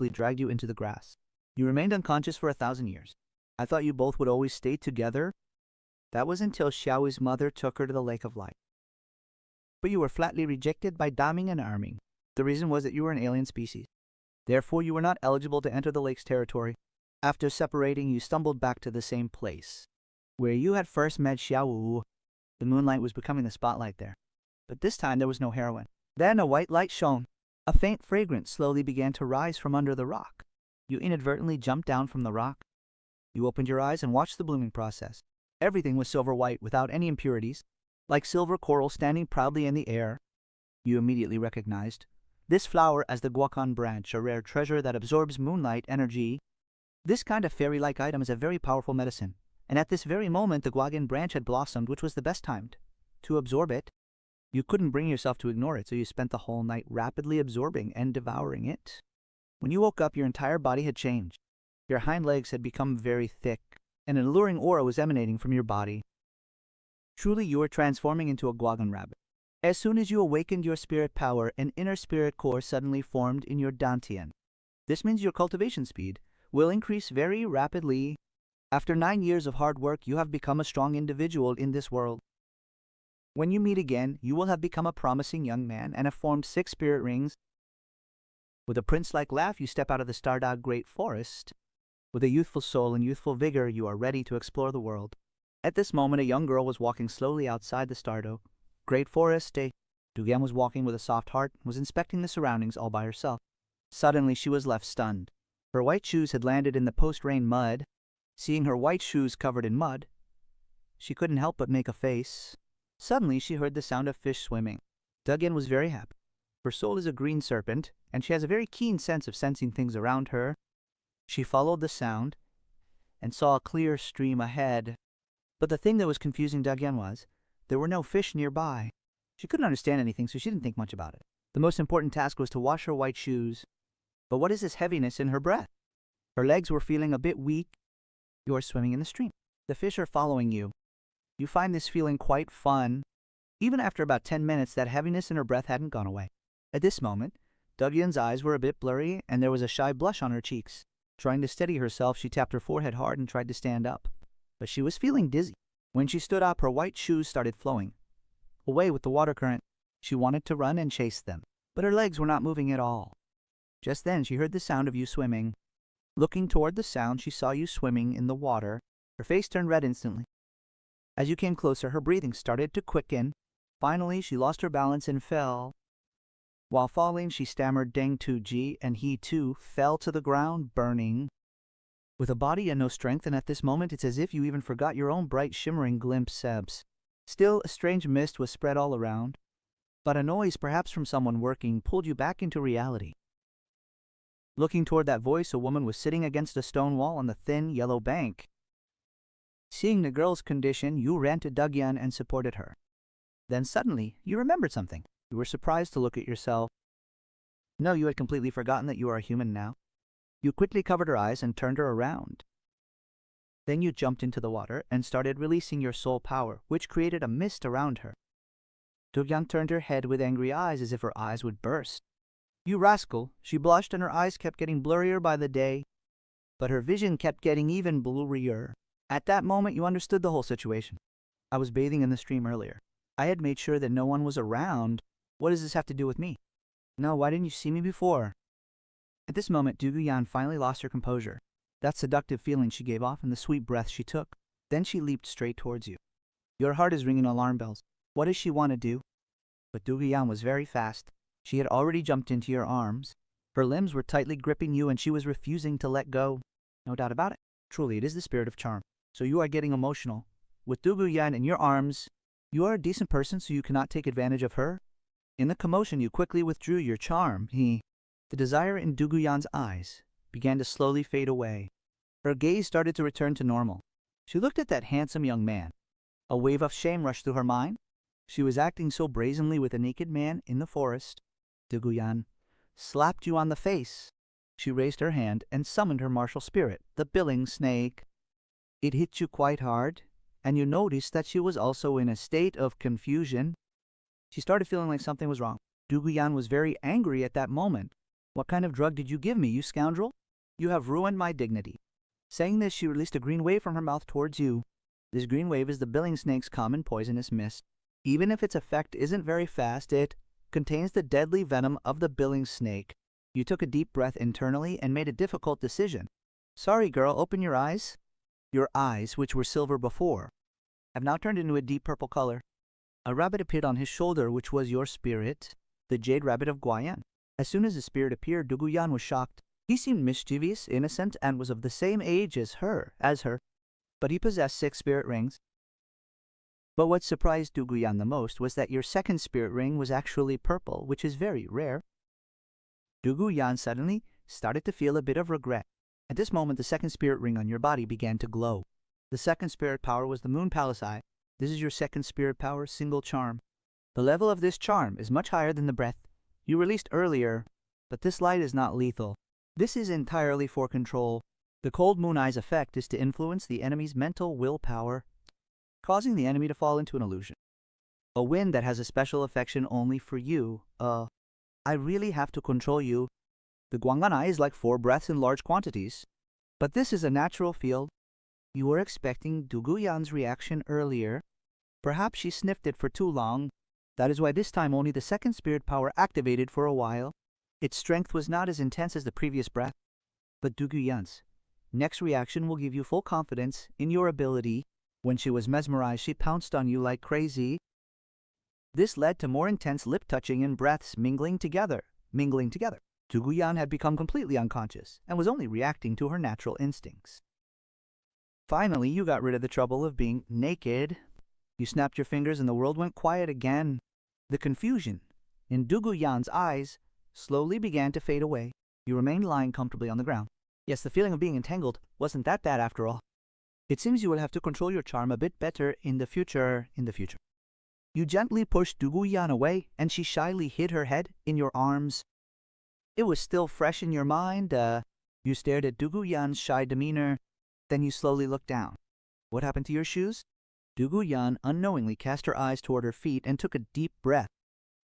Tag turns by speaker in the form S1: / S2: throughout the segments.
S1: dragged you into the grass. You remained unconscious for 1,000 years. I thought you both would always stay together. That was until Xiaoyi's mother took her to the Lake of Light. But you were flatly rejected by Daming and Arming. The reason was that you were an alien species. Therefore, you were not eligible to enter the lake's territory. After separating, you stumbled back to the same place, where you had first met Xiaowu. The moonlight was becoming the spotlight there. But this time there was no heroine. Then a white light shone. A faint fragrance slowly began to rise from under the rock. You inadvertently jumped down from the rock. You opened your eyes and watched the blooming process. Everything was silver white without any impurities, like silver coral standing proudly in the air. You immediately recognized this flower as the guacan branch, a rare treasure that absorbs moonlight energy. This kind of fairy-like item is a very powerful medicine, and at this very moment the guacan branch had blossomed, which was the best timed to absorb it. You couldn't bring yourself to ignore it, so you spent the whole night rapidly absorbing and devouring it. When you woke up, your entire body had changed. Your hind legs had become very thick, and an alluring aura was emanating from your body. Truly, you were transforming into a guacan rabbit. As soon as you awakened your spirit power, an inner spirit core suddenly formed in your dantian. This means your cultivation speed will increase very rapidly. After 9 years of hard work, you have become a strong individual in this world. When you meet again, you will have become a promising young man and have formed 6 spirit rings. With a prince-like laugh, you step out of the Stardog Great Forest. With a youthful soul and youthful vigor, you are ready to explore the world. At this moment, a young girl was walking slowly outside the Stardog Great Forest. Dugan was walking with a soft heart, was inspecting the surroundings all by herself. Suddenly, she was left stunned. Her white shoes had landed in the post-rain mud. Seeing her white shoes covered in mud, she couldn't help but make a face. Suddenly, she heard the sound of fish swimming. Dugan was very happy. Her soul is a green serpent, and she has a very keen sense of sensing things around her. She followed the sound and saw a clear stream ahead. But the thing that was confusing Dugan was, there were no fish nearby. She couldn't understand anything, so she didn't think much about it. The most important task was to wash her white shoes. But what is this heaviness in her breath? Her legs were feeling a bit weak. You are swimming in the stream. The fish are following you. You find this feeling quite fun. Even after about 10 minutes, that heaviness in her breath hadn't gone away. At this moment, Dugan's eyes were a bit blurry, and there was a shy blush on her cheeks. Trying to steady herself, she tapped her forehead hard and tried to stand up. But she was feeling dizzy. When she stood up, her white shoes started flowing away with the water current. She wanted to run and chase them, but her legs were not moving at all. Just then, she heard the sound of you swimming. Looking toward the sound, she saw you swimming in the water. Her face turned red instantly. As you came closer, her breathing started to quicken. Finally, she lost her balance and fell. While falling, she stammered Deng Tu Ji, and he too fell to the ground, burning. With a body and no strength, and at this moment it's as if you even forgot your own bright shimmering glimpses. Still, a strange mist was spread all around, but a noise, perhaps from someone working, pulled you back into reality. Looking toward that voice, a woman was sitting against a stone wall on the thin, yellow bank. Seeing the girl's condition, you ran to Dugan and supported her. Then suddenly, you remembered something. You were surprised to look at yourself. No, you had completely forgotten that you are a human now. You quickly covered her eyes and turned her around. Then you jumped into the water and started releasing your soul power, which created a mist around her. Dugyang turned her head with angry eyes as if her eyes would burst. You rascal! She blushed and her eyes kept getting blurrier by the day, but her vision kept getting even blurrier. At that moment, you understood the whole situation. I was bathing in the stream earlier. I had made sure that no one was around. What does this have to do with me? No, why didn't you see me before? At this moment, Duguyan finally lost her composure. That seductive feeling she gave off and the sweet breath she took. Then she leaped straight towards you. Your heart is ringing alarm bells. What does she want to do? But Duguyan was very fast. She had already jumped into your arms. Her limbs were tightly gripping you and she was refusing to let go. No doubt about it. Truly, it is the spirit of charm. So you are getting emotional. With Duguyan in your arms, you are a decent person, so you cannot take advantage of her. In the commotion, you quickly withdrew your charm. The desire in Duguyan's eyes began to slowly fade away. Her gaze started to return to normal. She looked at that handsome young man. A wave of shame rushed through her mind. She was acting so brazenly with a naked man in the forest. Duguyan slapped you on the face. She raised her hand and summoned her martial spirit, the billing snake. It hit you quite hard, and you noticed that she was also in a state of confusion. She started feeling like something was wrong. Duguyan was very angry at that moment. What kind of drug did you give me, you scoundrel? You have ruined my dignity. Saying this, she released a green wave from her mouth towards you. This green wave is the billing snake's common poisonous mist. Even if its effect isn't very fast, it contains the deadly venom of the billing snake. You took a deep breath internally and made a difficult decision. Sorry, girl, open your eyes. Your eyes, which were silver before, have now turned into a deep purple color. A rabbit appeared on his shoulder, which was your spirit, the jade rabbit of Guayan. As soon as the spirit appeared, Duguyan was shocked. He seemed mischievous, innocent, and was of the same age as her, but he possessed 6 spirit rings. But what surprised Duguyan the most was that your second spirit ring was actually purple, which is very rare. Duguyan suddenly started to feel a bit of regret. At this moment, the second spirit ring on your body began to glow. The second spirit power was the Moon Palace Eye. This is your second spirit power, single charm. The level of this charm is much higher than the breath you released earlier, but this light is not lethal. This is entirely for control. The cold moon eye's effect is to influence the enemy's mental willpower, causing the enemy to fall into an illusion. A wind that has a special affection only for you. I really have to control you. The Guangan eye is like 4 breaths in large quantities. But this is a natural field. You were expecting Duguyan's reaction earlier. Perhaps she sniffed it for too long. That is why this time only the second spirit power activated for a while. Its strength was not as intense as the previous breath. But Duguyan's next reaction will give you full confidence in your ability. When she was mesmerized, she pounced on you like crazy. This led to more intense lip touching and breaths mingling together. Duguyan had become completely unconscious and was only reacting to her natural instincts. Finally, you got rid of the trouble of being naked. You snapped your fingers and the world went quiet again. The confusion in Duguyan's eyes slowly began to fade away. You remained lying comfortably on the ground. Yes, the feeling of being entangled wasn't that bad after all. It seems you will have to control your charm a bit better in the future. You gently pushed Duguyan away, and she shyly hid her head in your arms. It was still fresh in your mind. You stared at Duguyan's shy demeanor. Then you slowly looked down. What happened to your shoes? Duguyan unknowingly cast her eyes toward her feet and took a deep breath.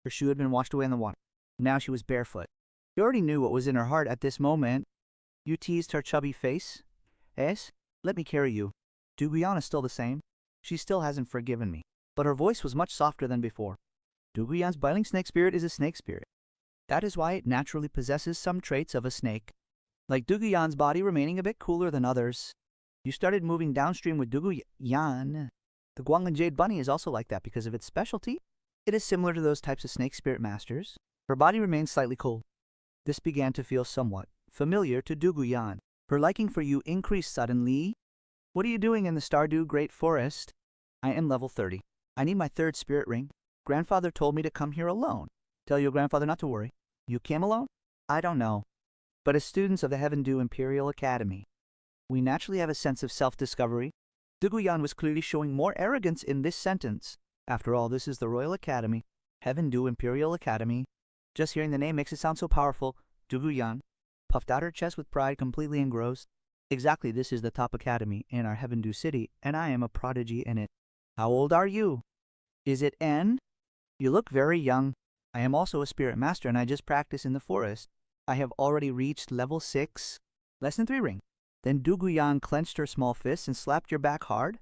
S1: Her shoe had been washed away in the water. Now she was barefoot. You already knew what was in her heart at this moment. You teased her chubby face. "Es, let me carry you." Duguyan is still the same. She still hasn't forgiven me. But her voice was much softer than before. Duguyan's biling snake spirit is a snake spirit. That is why it naturally possesses some traits of a snake, like Duguyan's body remaining a bit cooler than others. You started moving downstream with Duguyan. The Guangan Jade Bunny is also like that because of its specialty. It is similar to those types of snake spirit masters. Her body remains slightly cold. This began to feel somewhat familiar to Duguyan. Her liking for you increased suddenly. What are you doing in the Stardew Great Forest? I am level 30. I need my 3rd spirit ring. Grandfather told me to come here alone. Tell your grandfather not to worry. You came alone? I don't know. But as students of the Heaven Dew Imperial Academy, we naturally have a sense of self-discovery. Duguyan was clearly showing more arrogance in this sentence. After all, this is the Royal Academy, Heaven Dew Imperial Academy. Just hearing the name makes it sound so powerful. Duguyan puffed out her chest with pride, completely engrossed. Exactly, this is the top academy in our Heaven Dew City, and I am a prodigy in it. How old are you? Is it N? You look very young. I am also a spirit master, and I just practice in the forest. I have already reached level 6. Less than 3 ring. Then Duguyan clenched her small fists and slapped your back hard.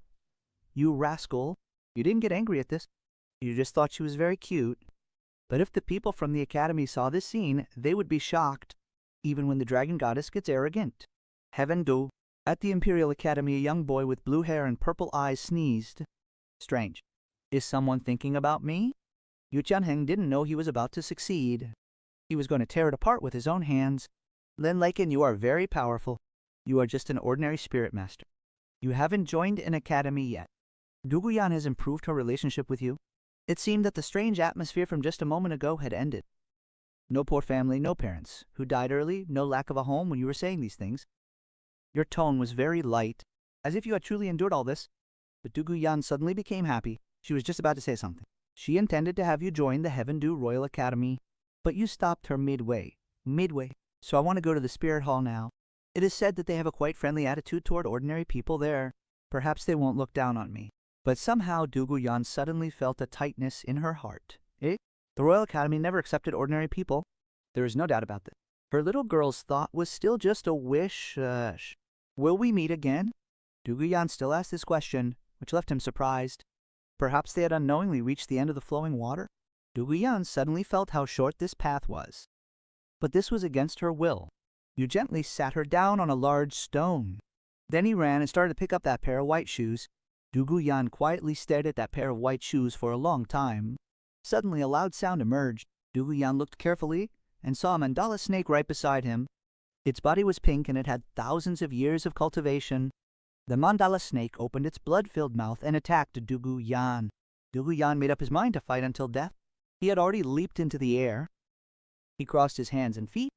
S1: You rascal. You didn't get angry at this. You just thought she was very cute. But if the people from the academy saw this scene, they would be shocked, even when the dragon goddess gets arrogant. Heaven Dew. At the Imperial Academy, a young boy with blue hair and purple eyes sneezed. Strange. Is someone thinking about me? Yu Tianheng didn't know he was about to succeed. He was going to tear it apart with his own hands. Lin Laken, you are very powerful. You are just an ordinary spirit master. You haven't joined an academy yet. Duguyan has improved her relationship with you. It seemed that the strange atmosphere from just a moment ago had ended. No poor family, no parents who died early, no lack of a home when you were saying these things. Your tone was very light, as if you had truly endured all this. But Duguyan suddenly became happy. She was just about to say something. She intended to have you join the Heaven Dew Royal Academy, but you stopped her midway. So I want to go to the Spirit Hall now. It is said that they have a quite friendly attitude toward ordinary people there. Perhaps they won't look down on me. But somehow Duguyan suddenly felt a tightness in her heart. The Royal Academy never accepted ordinary people. There is no doubt about this. Her little girl's thought was still just a wish. Will we meet again? Duguyan still asked this question, which left him surprised. Perhaps they had unknowingly reached the end of the flowing water? Duguyan suddenly felt how short this path was. But this was against her will. You gently sat her down on a large stone. Then he ran and started to pick up that pair of white shoes. Duguyan quietly stared at that pair of white shoes for a long time. Suddenly a loud sound emerged. Duguyan looked carefully and saw a mandala snake right beside him. Its body was pink and it had thousands of years of cultivation. The mandala snake opened its blood-filled mouth and attacked Duguyan. Duguyan made up his mind to fight until death. He had already leaped into the air. He crossed his hands and feet.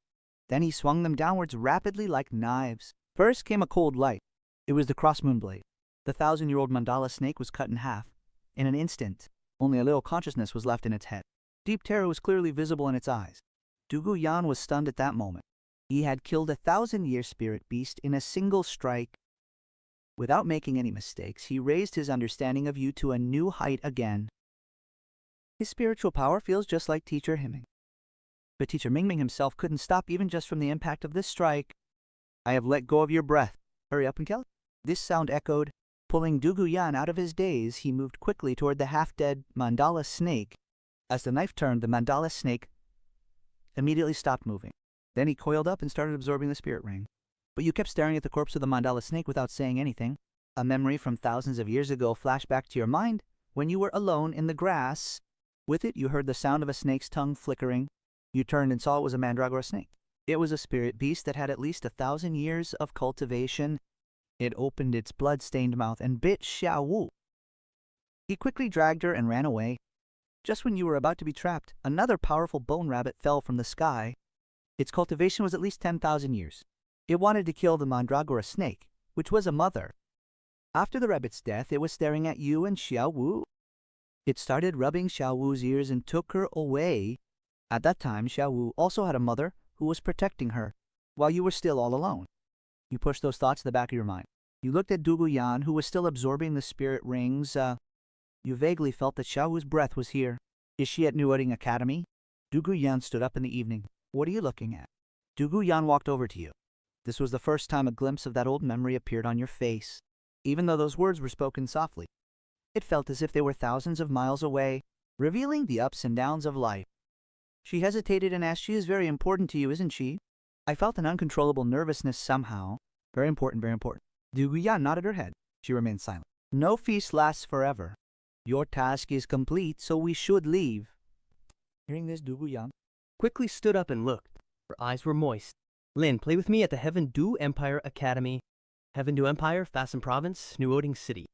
S1: Then he swung them downwards rapidly like knives. First came a cold light. It was the cross-moon blade. The 1,000-year-old mandala snake was cut in half. In an instant, only a little consciousness was left in its head. Deep terror was clearly visible in its eyes. Duguyan was stunned at that moment. He had killed a 1,000-year spirit beast in a single strike. Without making any mistakes, he raised his understanding of you to a new height again. His spiritual power feels just like Teacher Himing. But Teacher Mingming himself couldn't stop even just from the impact of this strike. I have let go of your breath. Hurry up and kill it. This sound echoed. Pulling Duguyan out of his daze, he moved quickly toward the half-dead mandala snake. As the knife turned, the mandala snake immediately stopped moving. Then he coiled up and started absorbing the spirit ring. But you kept staring at the corpse of the mandala snake without saying anything. A memory from thousands of years ago flashed back to your mind when you were alone in the grass. With it, you heard the sound of a snake's tongue flickering. You turned and saw it was a mandragora snake. It was a spirit beast that had at least 1,000 years of cultivation. It opened its blood-stained mouth and bit Xiao Wu. He quickly dragged her and ran away. Just when you were about to be trapped, another powerful bone rabbit fell from the sky. Its cultivation was at least 10,000 years. It wanted to kill the mandragora snake, which was a mother. After the rabbit's death, it was staring at you and Xiao Wu. It started rubbing Xiao Wu's ears and took her away. At that time, Xiao Wu also had a mother who was protecting her, while you were still all alone. You pushed those thoughts to the back of your mind. You looked at Duguyan, who was still absorbing the spirit rings. You vaguely felt that Xiao Wu's breath was here. Is she at New Wedding Academy? Duguyan stood up in the evening. What are you looking at? Duguyan walked over to you. This was the first time a glimpse of that old memory appeared on your face. Even though those words were spoken softly, it felt as if they were thousands of miles away, revealing the ups and downs of life. She hesitated and asked, "She is very important to you, isn't she?" I felt an uncontrollable nervousness somehow. Very important, very important. Duguyan nodded her head. She remained silent. No feast lasts forever. Your task is complete, so we should leave. Hearing this, Duguyan
S2: quickly stood up and looked. Her eyes were moist. Lin, play with me at the Heaven Du Empire Academy. Heaven Du Empire, Fasten Province, New Wedding City.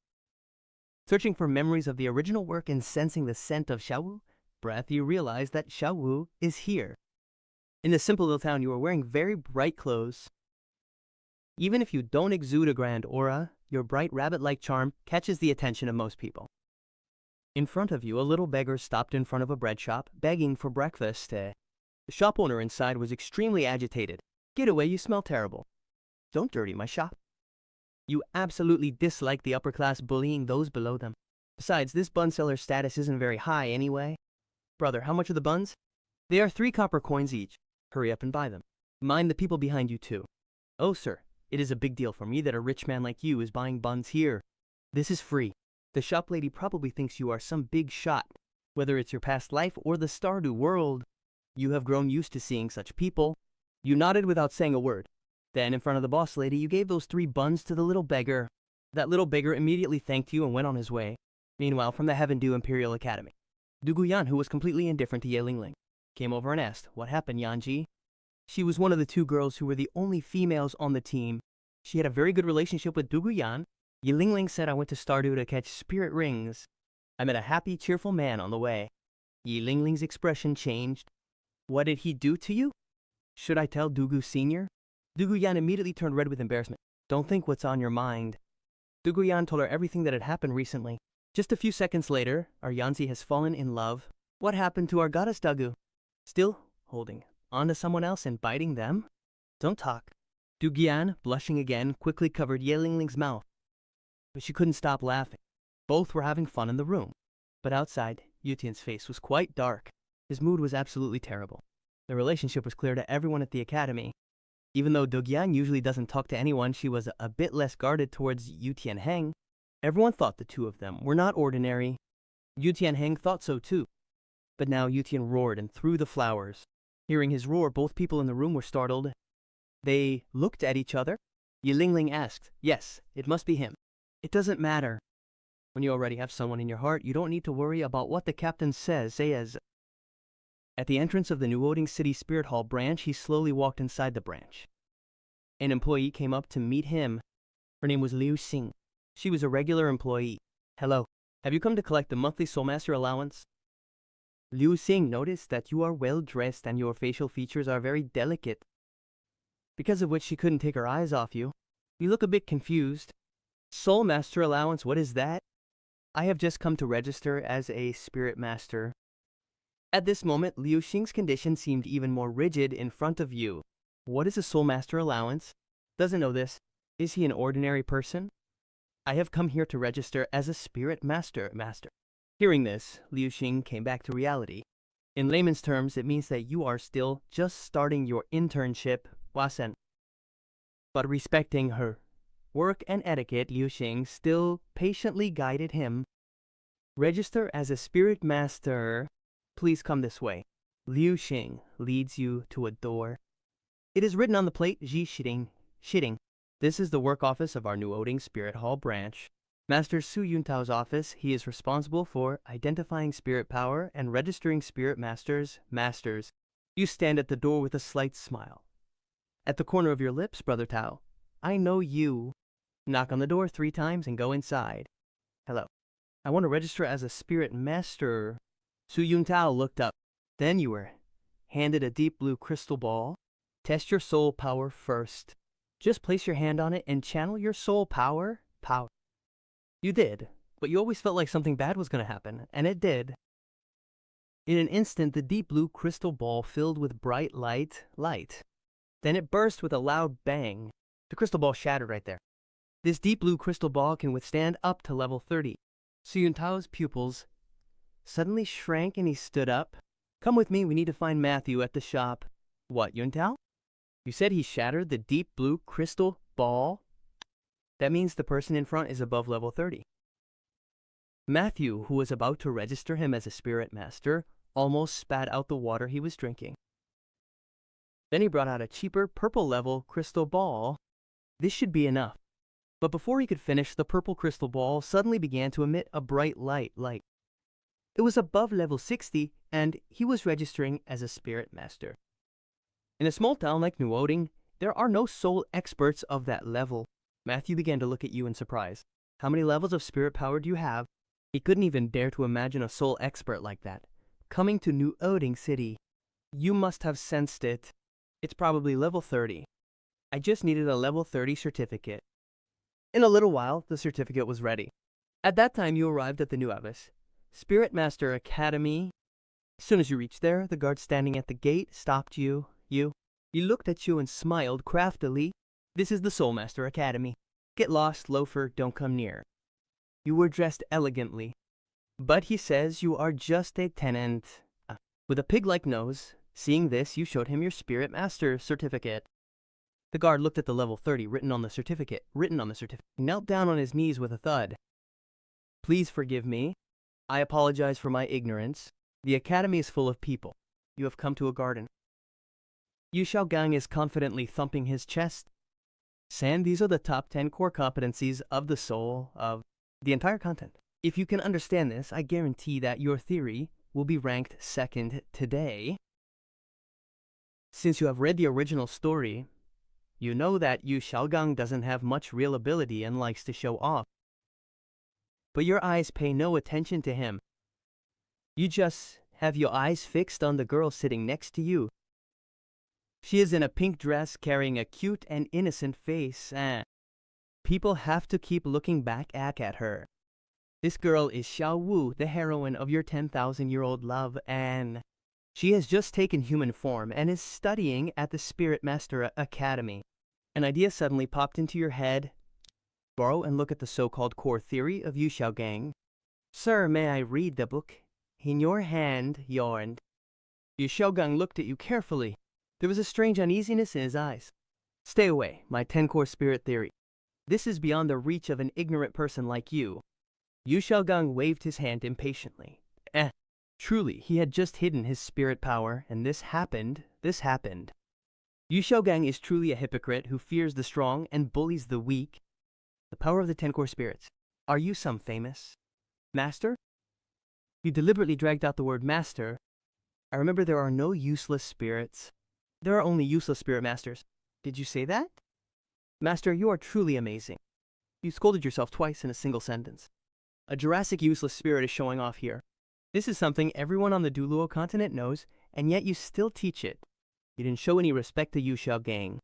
S2: Searching for memories of the original work and sensing the scent of Xiao Wu breath, you realize that Xiao Wu is here. In this simple little town, you are wearing very bright clothes. Even if you don't exude a grand aura, your bright rabbit-like charm catches the attention of most people. In front of you, a little beggar stopped in front of a bread shop, begging for breakfast. The shop owner inside was extremely agitated. "Get away, you smell terrible. Don't dirty my shop." You absolutely dislike the upper class bullying those below them. Besides, this bun seller's status isn't very high anyway. "Brother, how much are the buns?" "They are 3 copper coins each." "Hurry up and buy them. Mind the people behind you too." "Oh, sir, it is a big deal for me that a rich man like you is buying buns here. This is free." The shop lady probably thinks you are some big shot. Whether it's your past life or the Stardew world, you have grown used to seeing such people. You nodded without saying a word. Then, in front of the boss lady, you gave those 3 buns to the little beggar. That little beggar immediately thanked you and went on his way. Meanwhile, from the Heaven Du Imperial Academy, Duguyan, who was completely indifferent to Ye Lingling, came over and asked, "What happened, Yanji?" She was one of the 2 girls who were the only females on the team. She had a very good relationship with Duguyan. Ye Lingling said, "I went to Stardew to catch spirit rings. I met a happy, cheerful man on the way." Ye Lingling's expression changed. "What did he do to you? Should I tell Dugu Sr.?" Duguyan immediately turned red with embarrassment. "Don't think what's on your mind." Duguyan told her everything that had happened recently. Just a few seconds later, our Yanzi has fallen in love. What happened to our goddess Dagu? Still holding on to someone else and biting them? Don't talk. Duguyan, blushing again, quickly covered Ye Lingling's mouth. But she couldn't stop laughing. Both were having fun in the room. But outside, Yutian's face was quite dark. His mood was absolutely terrible. The relationship was clear to everyone at the academy. Even though Dogyang usually doesn't talk to anyone, she was a bit less guarded towards Yu Tianheng. Everyone thought the two of them were not ordinary. Yu Tianheng thought so too. But now Yu Tian roared and threw the flowers. Hearing his roar, both people in the room were startled. They looked at each other. Yi Lingling asked, "Yes, it must be him." "It doesn't matter. When you already have someone in your heart, you don't need to worry about what the captain says." At the entrance of the Nuoding City Spirit Hall branch, he slowly walked inside the branch. An employee came up to meet him. Her name was Liu Xing. She was a regular employee. "Hello. Have you come to collect the monthly Soulmaster allowance?" Liu Xing noticed that you are well dressed and your facial features are very delicate, because of which she couldn't take her eyes off you. You look a bit confused. "Soulmaster allowance, what is that?" "I have just come to register as a Spirit Master." At this moment, Liu Xing's condition seemed even more rigid in front of you. "What is a Soulmaster allowance?" "Doesn't know this. Is he an ordinary person?" "I have come here to register as a Spirit Master." Hearing this, Liu Xing came back to reality. In layman's terms, it means that you are still just starting your internship, Wasen. But respecting her work and etiquette, Liu Xing still patiently guided him. "Register as a Spirit Master. Please come this way." Liu Xing leads you to a door. It is written on the plate, Ji Shitting. This is the work office of our Nuoding Spirit Hall branch. Master Su Yuntao's office. He is responsible for identifying spirit power and registering Spirit Masters. You stand at the door with a slight smile. At the corner of your lips, Brother Tao. "I know you." Knock on the door 3 times and go inside. "Hello. I want to register as a Spirit Master." Su Yuntao looked up. Then you were handed a deep blue crystal ball. "Test your soul power first. Just place your hand on it and channel your soul power. You did, but you always felt like something bad was going to happen, and it did. In an instant, the deep blue crystal ball filled with bright light. Then it burst with a loud bang. The crystal ball shattered right there. This deep blue crystal ball can withstand up to level 30. Su Yuntao's pupils suddenly shrank and he stood up. "Come with me, we need to find Matthew at the shop." "What, Yuntao? You said he shattered the deep blue crystal ball?" "That means the person in front is above level 30. Matthew, who was about to register him as a Spirit Master, almost spat out the water he was drinking. Then he brought out a cheaper purple level crystal ball. This should be enough. But before he could finish, the purple crystal ball suddenly began to emit a bright light. It was above level 60, and he was registering as a Spirit Master. In a small town like Nuoding, there are no soul experts of that level. Matthew began to look at you in surprise. "How many levels of spirit power do you have?" He couldn't even dare to imagine a soul expert like that coming to Nuoding City. "You must have sensed it. It's probably level 30. I just needed a level 30 certificate." In a little while, the certificate was ready. At that time, you arrived at the new office, Spirit Master Academy. As soon as you reached there, the guard standing at the gate stopped you. He looked at you and smiled craftily. "This is the Soulmaster Academy. Get lost, loafer, don't come near." You were dressed elegantly. "But he says you are just a tenant with a pig-like nose." Seeing this, you showed him your Spirit Master certificate. The guard looked at the level 30 written on the certificate. He knelt down on his knees with a thud. "Please forgive me. I apologize for my ignorance. The academy is full of people. You have come to a garden." Yu Xiaogang is confidently thumping his chest. "San, these are the top 10 core competencies of the soul of the entire content. If you can understand this, I guarantee that your theory will be ranked second today. Since you have read the original story, you know that Yu Xiaogang doesn't have much real ability and likes to show off. But your eyes pay no attention to him. You just have your eyes fixed on the girl sitting next to you. She is in a pink dress carrying a cute and innocent face. People have to keep looking back at her. This girl is Xiao Wu, the heroine of your 10,000-year-old love, and she has just taken human form and is studying at the Spirit Master Academy." An idea suddenly popped into your head. Borrow and look at the so-called core theory of Yu Xiaogang. "Sir, may I read the book?" In your hand, yawned. Yu Xiaogang looked at you carefully. There was a strange uneasiness in his eyes. Stay away, my 10-core spirit theory. This is beyond the reach of an ignorant person like you. Yu Xiaogang waved his hand impatiently. Truly, he had just hidden his spirit power, and this happened. Yu Xiaogang is truly a hypocrite who fears the strong and bullies the weak. The power of the 10-core spirits. Are you some famous master? You deliberately dragged out the word master. I remember there are no useless spirits. There are only useless spirit masters. Did you say that? Master, you are truly amazing. You scolded yourself twice in a single sentence. A Jurassic useless spirit is showing off here. This is something everyone on the Duluo continent knows, and yet you still teach it. You didn't show any respect to Yu Xiaogang.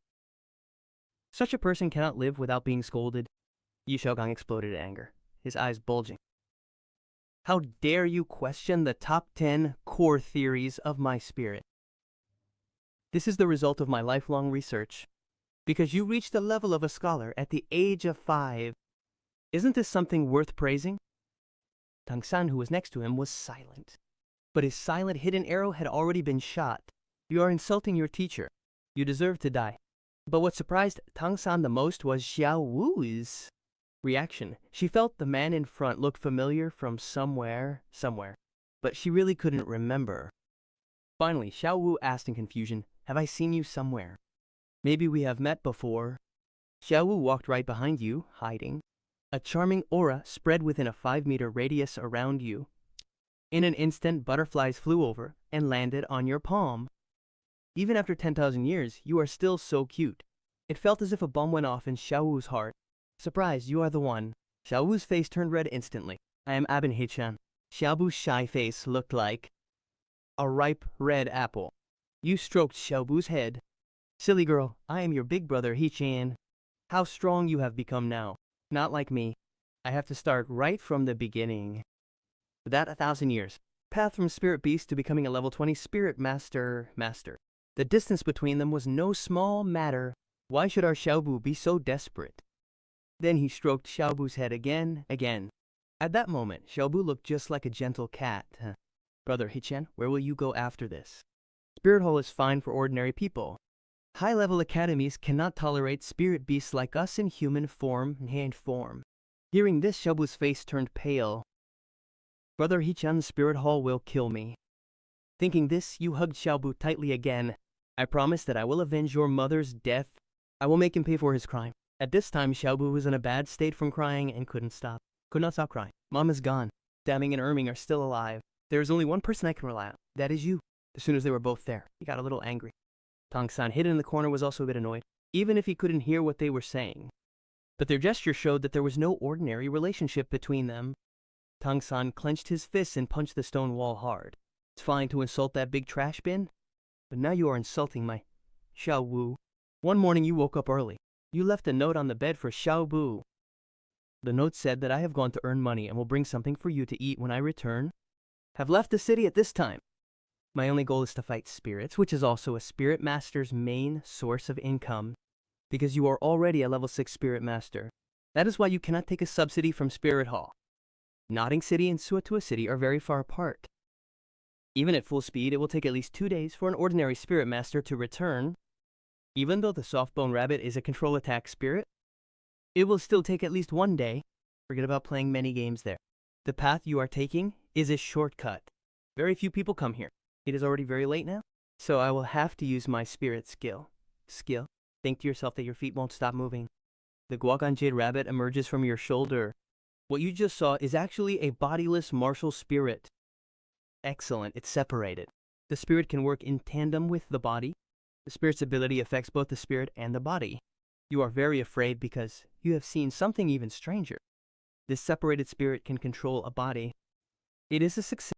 S2: Such a person cannot live without being scolded. Yu Xiaogang exploded in anger, his eyes bulging. How dare you question the top 10 core theories of my spirit? This is the result of my lifelong research. Because you reached the level of a scholar at the age of 5. Isn't this something worth praising? Tang San, who was next to him, was silent. But his silent hidden arrow had already been shot. You are insulting your teacher. You deserve to die. But what surprised Tang San the most was Xiao Wu's reaction. She felt the man in front looked familiar from somewhere, but she really couldn't remember. Finally, Xiao Wu asked in confusion, "Have I seen you somewhere? Maybe we have met before." Xiao Wu walked right behind you, hiding. A charming aura spread within a 5-meter radius around you. In an instant, butterflies flew over and landed on your palm. Even after 10,000 years, you are still so cute. It felt as if a bomb went off in Xiao Wu's heart. Surprised, you are the one. Xiao Wu's face turned red instantly. I am Abin Hei-chan. Xiao Wu's shy face looked like a ripe red apple. You stroked Xiao Wu's head. Silly girl, I am your big brother Hei-chan. How strong you have become now. Not like me. I have to start right from the beginning. For that 1,000 years. Path from spirit beast to becoming a level 20 spirit master. The distance between them was no small matter. Why should our Xiaobu be so desperate? Then he stroked Xiaobu's head again. At that moment, Xiaobu looked just like a gentle cat. Brother Hei-chan, where will you go after this? Spirit Hall is fine for ordinary people. High-level academies cannot tolerate spirit beasts like us in human form. Hearing this, Xiaobu's face turned pale. Brother Hei-chan's Spirit Hall will kill me. Thinking this, you hugged Xiaobu tightly again. I promise that I will avenge your mother's death. I will make him pay for his crime. At this time, Xiaobu was in a bad state from crying and could not stop crying. Mom is gone. Damming and Erming are still alive. There is only one person I can rely on. That is you. As soon as they were both there, he got a little angry. Tang San, hidden in the corner, was also a bit annoyed, even if he couldn't hear what they were saying. But their gesture showed that there was no ordinary relationship between them. Tang San clenched his fists and punched the stone wall hard. It's fine to insult that big trash bin, but now you are insulting my Xiao Wu. One morning you woke up early. You left a note on the bed for Xiao Bu. The note said that I have gone to earn money and will bring something for you to eat when I return. Have left the city at this time. My only goal is to fight spirits, which is also a spirit master's main source of income, because you are already a level 6 spirit master. That is why you cannot take a subsidy from Spirit Hall. Nodding City and Suatua City are very far apart. Even at full speed, it will take at least 2 days for an ordinary spirit master to return. Even though the soft-bone rabbit is a control attack spirit, it will still take at least 1 day. Forget about playing many games there. The path you are taking is a shortcut. Very few people come here. It is already very late now, so I will have to use my spirit skill. Think to yourself that your feet won't stop moving. The Guagan Jade rabbit emerges from your shoulder. What you just saw is actually a bodiless martial spirit. Excellent, it's separated. The spirit can work in tandem with the body. The spirit's ability affects both the spirit and the body. You are very afraid because you have seen something even stranger. This separated spirit can control a body. It is a success.